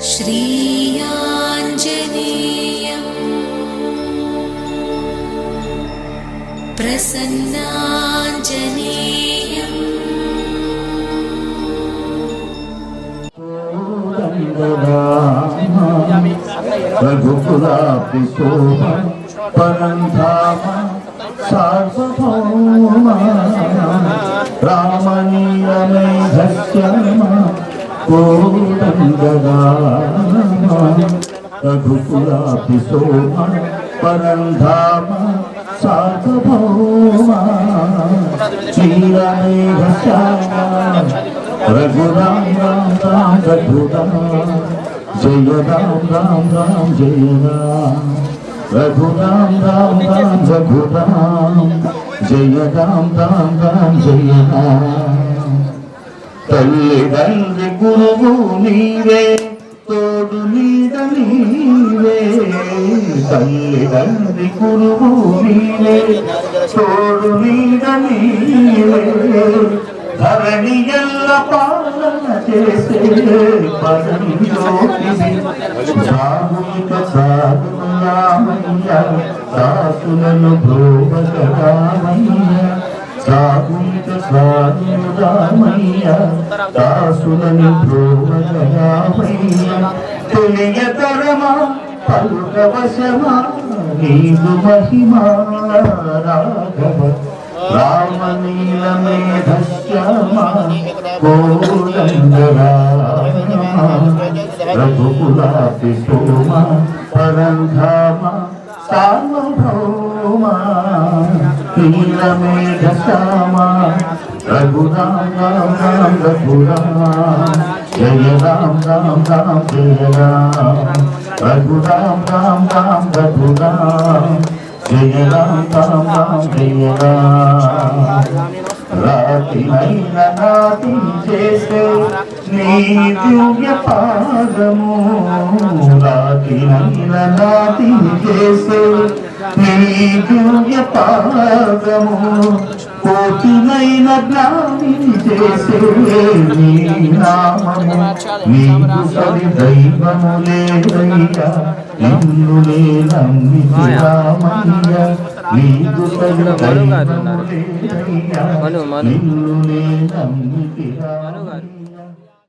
श्रीयाञ्जनेयं प्रसन्नाञ्जनेयम् रघुकुलाभिषोम परन्धाम सार्वभौम रामनीलमेघश्याम कोदण्डराम रघुकुलाभिषोम परन्धाम सार्वभौम नीलमेघश्याम रघुराम राम राम रघुराम जय राम राम राम जय राम रघुराम राम राम रघुराम जय राम राम राम जय राम तल्लिदल्लि गुरुवु नीवे तोडु नीड नीवे तल्लिदल्लि गुरुवु नीवे तोडु नीड नीवे ధరణియల్ల పాలన చేసే పరంజ్యోతివి సామూహిక సాధురామయ్య దాసులను భ్రోవరామయ్య సామూహిక సాధురామయ్య దాసులను భ్రోవరామయ్య తెలియతరమా పలుకవశమా నీదు మహిమా రాఘవ रामनीलमेघश्याम कोदण्डराम रघुकुलाभिषोम परन्धाम सार्वभौम नीलमेघश्याम रघुराम राम राम रघुराम जय राम राम राम जय राम रघुराम राम राम रघुराम जय राम राम राम जय राम रातिनैन नाति చేసే నీ దివ్య పాదము రాతినైన నాతి చేసే నీ దివ్య పాదము కోటినైన జ్ఞానిని చేసే నీ నామము నీకు సరి దైవములేదయ్యా నిన్నులే నమ్మితి రామయ్య నీకు సరి దైవములేదయ్యా నిన్నులే నమ్మితి రామయ్య